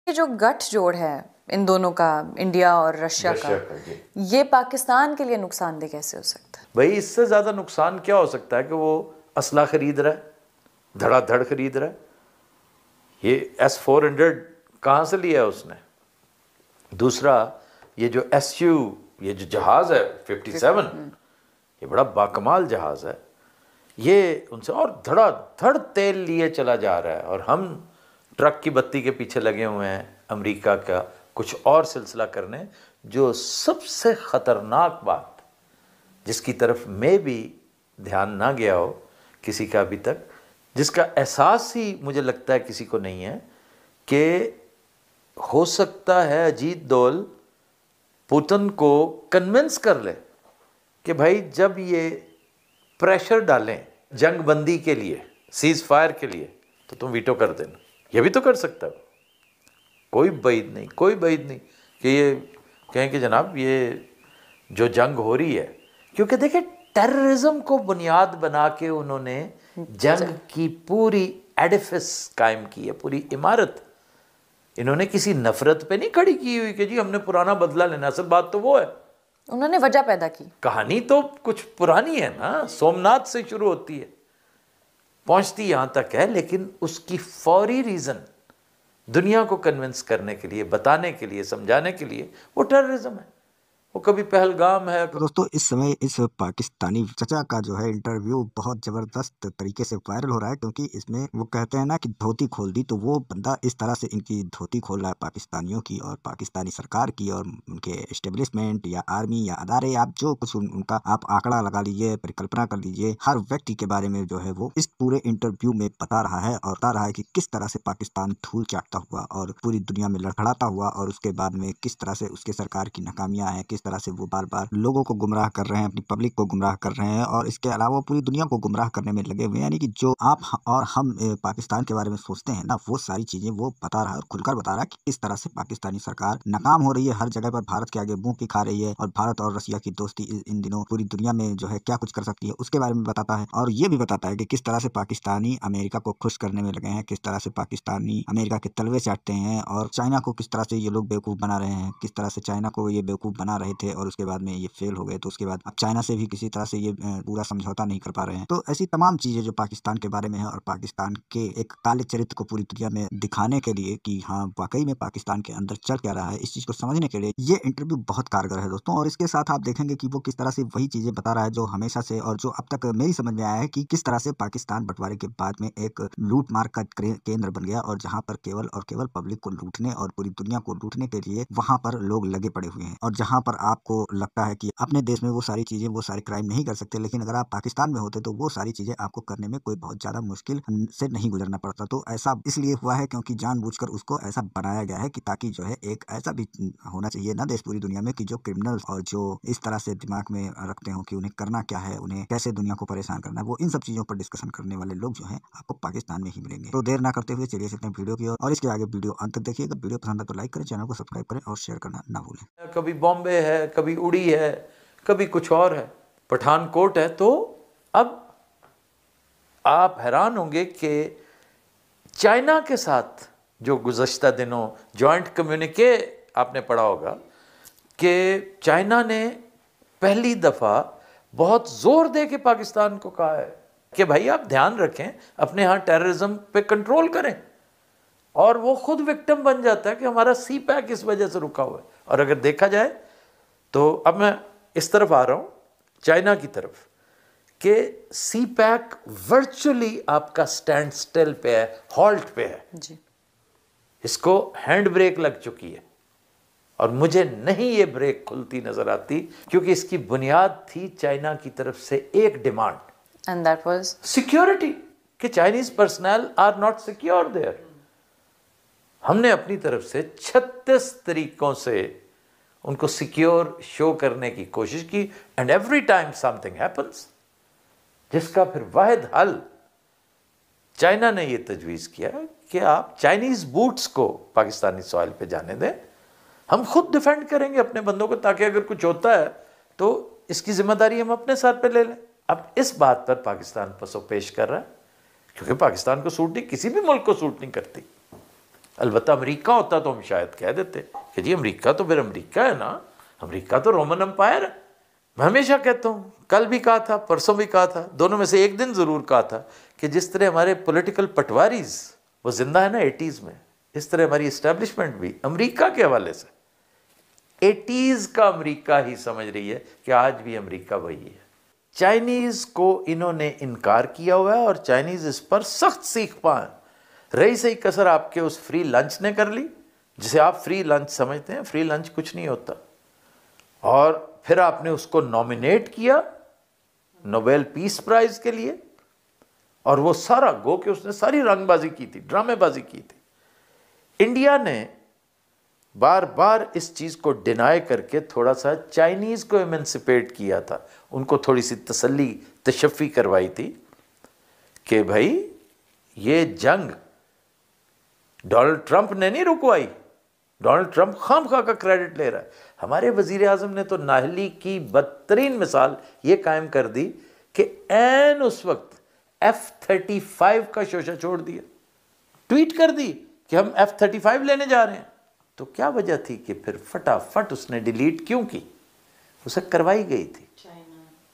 ये जो गठजोड़ है इन दोनों का, इंडिया और रशिया का, ये पाकिस्तान के लिए नुकसानदेह कैसे हो सकता है? भाई इससे ज़्यादा नुकसान क्या हो सकता है कि वो असला खरीद रहा है, धड़ाधड़ खरीद रहा है। ये S-400 कहाँ से लिया है उसने? दूसरा ये जो SU, ये जो जहाज़ है 57, ये बड़ा बाकमाल जहाज़ है। ये उनसे और धड़ाधड़ तेल लिए चला जा रहा है और हम ट्रक की बत्ती के पीछे लगे हुए हैं अमेरिका का कुछ और सिलसिला करने। जो सबसे ख़तरनाक बात जिसकी तरफ मैं भी ध्यान ना गया हो किसी का अभी तक, जिसका एहसास ही मुझे लगता है किसी को नहीं है, कि हो सकता है अजीत दोल पुतिन को कन्विंस कर ले कि भाई जब ये प्रेशर डालें जंगबंदी के लिए, सीज़ फायर के लिए, तो तुम वीटो कर देना। ये भी तो कर सकता है। कोई बैद नहीं, कोई बैद नहीं कि ये कहें कि जनाब ये जो जंग हो रही है, क्योंकि देखिए टेररिज्म को बुनियाद बना के उन्होंने जंग की पूरी एडिफिस कायम की है, पूरी इमारत। इन्होंने किसी नफरत पे नहीं खड़ी की हुई कि जी हमने पुराना बदला लेना। असल बात तो वो है, उन्होंने वजह पैदा की। कहानी तो कुछ पुरानी है ना, सोमनाथ से शुरू होती है, पहुंचती यहाँ तक है, लेकिन उसकी फौरी रीज़न दुनिया को कन्विंस करने के लिए, बताने के लिए, समझाने के लिए वो टेररिज्म है। वो कभी पहलगाम है। तो दोस्तों इस समय इस पाकिस्तानी चचा का जो है इंटरव्यू बहुत जबरदस्त तरीके से वायरल हो रहा है, क्योंकि इसमें वो कहते हैं ना कि धोती खोल दी, तो वो बंदा इस तरह से इनकी धोती खोल रहा है पाकिस्तानियों की और पाकिस्तानी सरकार की और उनके एस्टेब्लिशमेंट या आर्मी या अदारे, आप जो कुछ उनका आप आंकड़ा लगा लीजिए, परिकल्पना कर लीजिए, हर व्यक्ति के बारे में जो है वो इस पूरे इंटरव्यू में बता रहा है और बता रहा है कि किस तरह से पाकिस्तान धूल चाटता हुआ और पूरी दुनिया में लड़खड़ाता हुआ और उसके बाद में किस तरह से उसके सरकार की नाकामियां हैं, किस तरह से वो बार बार लोगों को गुमराह कर रहे हैं, अपनी पब्लिक को गुमराह कर रहे हैं और इसके अलावा पूरी दुनिया को गुमराह करने में लगे हुए हैं। यानी कि जो आप और हम पाकिस्तान के बारे में सोचते हैं ना, वो सारी चीजें वो बता रहा है और खुलकर बता रहा है कि किस तरह से पाकिस्तानी सरकार नाकाम हो रही है, हर जगह पर भारत के आगे मुंह की खा रही है और भारत और रशिया की दोस्ती इन दिनों पूरी दुनिया में जो है क्या कुछ कर सकती है उसके बारे में बताता है। और ये भी बताता है कि किस तरह से पाकिस्तानी अमेरिका को खुश करने में लगे हैं, किस तरह से पाकिस्तानी अमेरिका के तलवे चाटते हैं और चाइना को किस तरह से ये लोग बेवकूफ बना रहे हैं, किस तरह से चाइना को ये बेवकूफ बना रहे थे और उसके बाद में ये फेल हो गए, तो उसके बाद अब चाइना से भी किसी तरह से ये पूरा समझौता नहीं कर पा रहे हैं। तो ऐसी तमाम चीजें जो पाकिस्तान के बारे में है और पाकिस्तान के एक काले चरित्र को पूरी दुनिया में दिखाने के लिए कि हाँ वाकई में पाकिस्तान के अंदर चल क्या रहा है, इस चीज को समझने के लिए ये इंटरव्यू बहुत कारगर है दोस्तों। और इसके साथ आप देखेंगे कि वो किस तरह से वही चीजें बता रहा है जो हमेशा से और जो अब तक मेरी समझ में आया है कि किस तरह से पाकिस्तान बंटवारे के बाद में एक लूट मार का केंद्र बन गया और जहाँ पर केवल और केवल पब्लिक को लूटने और पूरी दुनिया को लूटने के लिए वहां पर लोग लगे पड़े हुए हैं। और जहां पर आपको लगता है कि अपने देश में वो सारी चीजें, वो सारे क्राइम नहीं कर सकते, लेकिन अगर आप पाकिस्तान में होते तो वो सारी चीजें आपको करने में कोई बहुत ज्यादा मुश्किल से नहीं गुजरना पड़ता। तो ऐसा इसलिए हुआ है क्योंकि जानबूझकर उसको ऐसा बनाया गया है कि ताकि जो है एक ऐसा भी होना चाहिए ना देश पूरी दुनिया में कि जो क्रिमिनल्स और जो इस तरह से दिमाग में रखते हो कि उन्हें करना क्या है, उन्हें कैसे दुनिया को परेशान करना है, वो इन सब चीजों पर डिस्कशन करने वाले लोग जो है आपको पाकिस्तान में ही मिलेंगे। तो देर ना करते हुए चलिए चलते हैं वीडियो की ओर और इसके आगे वीडियो अंत तक देखिएगा। वीडियो पसंद है तो लाइक करें, चैनल को सब्सक्राइब करें और शेयर करना ना भूलें। कभी बॉम्बे है, कभी उड़ी है, कभी कुछ और है, पठानकोट है। तो अब आप हैरान होंगे कि चाइना के साथ जो गुज़श्ता दिनों जॉइंट कम्युनिके आपने पढ़ा होगा कि चाइना ने पहली दफ़ा बहुत ज़ोर दे के पाकिस्तान को कहा है कि भाई आप ध्यान रखें, अपने यहाँ टेररिज्म पे कंट्रोल करें। और वो खुद विक्टिम बन जाता है कि हमारा सी पैक इस वजह से रुका हुआ है। और अगर देखा जाए तो अब मैं इस तरफ आ रहा हूँ, चाइना की तरफ, कि सी पैक वर्चुअली आपका स्टैंड स्टिल पे है, हॉल्ट पे है जी। इसको हैंड ब्रेक लग चुकी है और मुझे नहीं ये ब्रेक खुलती नजर आती, क्योंकि इसकी बुनियाद थी चाइना की तरफ से एक demand, and that was security, कि Chinese personnel are not secure there. हमने अपनी तरफ से 36 तरीकों से उनको सिक्योर शो करने की कोशिश की and every time something happens, जिसका फिर वाहिद हल चाइना ने यह तजवीज़ किया कि आप चाइनीज़ बूट्स को पाकिस्तानी सॉइल पे जाने दें, हम खुद डिफेंड करेंगे अपने बंदों को, ताकि अगर कुछ होता है तो इसकी जिम्मेदारी हम अपने सर पे ले लें। अब इस बात पर पाकिस्तान पसो पेश कर रहा है, क्योंकि पाकिस्तान को सूट नहीं, किसी भी मुल्क को सूट नहीं करती अलबत्ता अमेरिका होता तो हम शायद कह देते कि जी अमेरिका तो फिर अमेरिका है ना, अमेरिका तो रोमन एम्पायर है। मैं हमेशा कहता हूँ, कल भी कहा था, परसों भी कहा था, दोनों में से एक दिन ज़रूर कहा था कि जिस तरह हमारे पॉलिटिकल पटवारीज वो जिंदा है ना 80s में, इस तरह हमारी इस्टेब्लिशमेंट भी अमेरिका के हवाले से 80s का अमेरिका ही समझ रही है कि आज भी अमेरिका वही है। चाइनीज़ को इन्होंने इनकार किया हुआ है और चाइनीज़ इस पर सख्त सीख पाए। रही सही कसर आपके उस फ्री लंच ने कर ली, जिसे आप फ्री लंच समझते हैं, फ्री लंच कुछ नहीं होता। और फिर आपने उसको नॉमिनेट किया नोबेल पीस प्राइज के लिए, और वो सारा गो कि उसने सारी रंगबाजी की थी, ड्रामेबाजी की थी। इंडिया ने बार बार इस चीज़ को डिनाई करके थोड़ा सा चाइनीज़ को एमेंसिपेट किया था, उनको थोड़ी सी तसल्ली तशफ़ी करवाई थी कि भाई ये जंग डोनाल्ड ट्रंप ने नहीं रुकवाई, डोनाल्ड ट्रंप खामखा का क्रेडिट ले रहा है। हमारे वज़ीर आज़म ने तो नाहली की बदतरीन मिसाल ये कायम कर दी कि ऐन उस वक्त F-35 का शोशा छोड़ दिया, ट्वीट कर दी कि हम F-35 लेने जा रहे हैं। तो क्या वजह थी कि फिर फटाफट उसने डिलीट क्यों की? उसे करवाई गई थी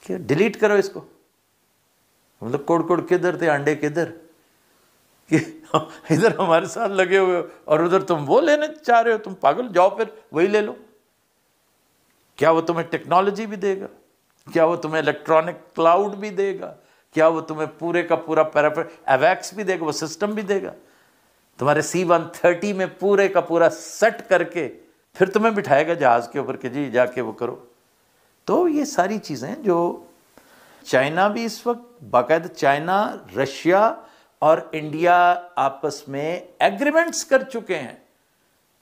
कि डिलीट करो इसको। मतलब कोड़ कोड़ किधर थे, अंडे किधर, कि इधर हमारे साथ लगे हुए हो और उधर तुम वो लेने चाह रहे हो, तुम पागल, जाओ फिर वही ले लो। क्या वो तुम्हें टेक्नोलॉजी भी देगा? क्या वो तुम्हें इलेक्ट्रॉनिक क्लाउड भी देगा? क्या वो तुम्हें पूरे का पूरा एवैक्स भी देगा, वो सिस्टम भी देगा? तुम्हारे C-130 में पूरे का पूरा सेट करके फिर तुम्हें बिठाएगा जहाज के ऊपर कि जी जाके वो करो। तो ये सारी चीज़ें जो चाइना भी इस वक्त बाकायदा, चाइना, रशिया और इंडिया आपस में एग्रीमेंट्स कर चुके हैं।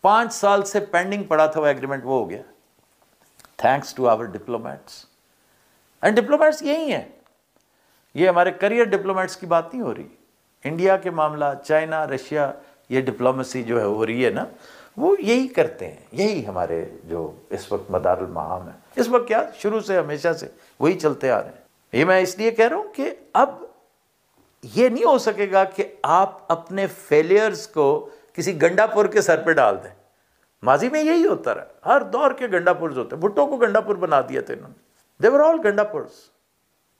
5 साल से पेंडिंग पड़ा था वो एग्रीमेंट, वो हो गया thanks to our diplomats. And diplomats यही हैं, ये हमारे करियर डिप्लोमेट्स की बात नहीं हो रही। इंडिया के मामला, चाइना, रशिया, ये डिप्लोमेसी जो है हो रही है ना, वो यही करते हैं। यही हमारे जो इस वक्त मदारुल महाम है, इस वक्त क्या शुरू से हमेशा से वही चलते आ रहे हैं। ये मैं इसलिए कह रहा हूँ कि अब ये नहीं हो सकेगा कि आप अपने फेलियर्स को किसी गंडापुर के सर पे डाल दें। माजी में यही होता रहा, हर दौर के गंडापुर होते। भुट्टो को गंडापुर बना दिया था इन्होंने, दे वर ऑल गंडापुर्स,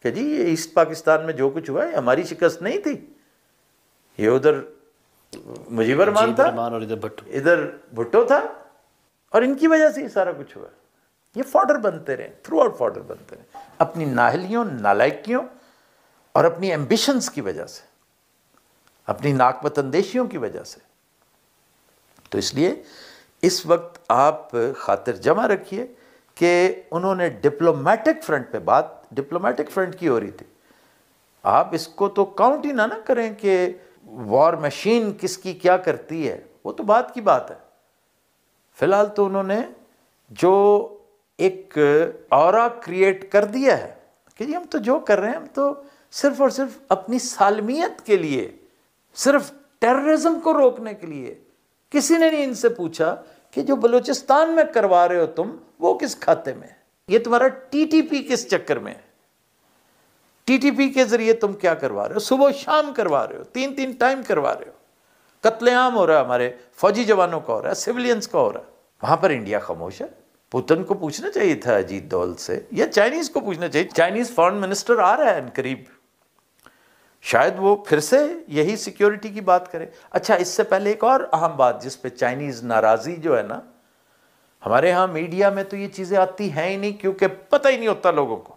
कि जी ये ईस्ट पाकिस्तान में जो कुछ हुआ है हमारी शिकस्त नहीं थी, ये उधर मुजीबर रहमान था और इधर भुट्टो था, और इनकी वजह से ये सारा कुछ हुआ। ये फॉर्डर बनते रहे, थ्रू आउट फॉर्डर बनते रहे, अपनी नाहलियों, नालायकियों और अपनी एम्बिशंस की वजह से, अपनी नाकबतंदेशियों की वजह से। तो इसलिए इस वक्त आप खातिर जमा रखिए कि उन्होंने डिप्लोमेटिक फ्रंट पे बात, डिप्लोमेटिक फ्रंट की हो रही थी। आप इसको तो काउंट ही ना करें कि वॉर मशीन किसकी क्या करती है, वो तो बात की बात है। फिलहाल तो उन्होंने जो एक ऑरा क्रिएट कर दिया है कि जी हम तो जो कर रहे हैं, हम तो सिर्फ और सिर्फ अपनी सालमियत के लिए, सिर्फ टेररिज्म को रोकने के लिए। किसी ने नहीं इनसे पूछा कि जो बलूचिस्तान में करवा रहे हो तुम, वो किस खाते में है, ये तुम्हारा टीटीपी किस चक्कर में है, टीटीपी के जरिए तुम क्या करवा रहे हो, सुबह शाम करवा रहे हो, 3-3 टाइम करवा रहे हो। कत्लेआम हो रहा है, हमारे फौजी जवानों का हो रहा है, सिविलियंस का हो रहा है। वहां पर इंडिया खामोश है। पुतिन को पूछना चाहिए था अजीत डोल से, या चाइनीज को पूछना चाहिए। चाइनीज फॉरेन मिनिस्टर आ रहा है करीब, शायद वो फिर से यही सिक्योरिटी की बात करे। अच्छा, इससे पहले एक और अहम बात जिस पे चाइनीज नाराजी जो है ना, हमारे यहाँ मीडिया में तो ये चीजें आती हैं ही नहीं, क्योंकि पता ही नहीं होता लोगों को।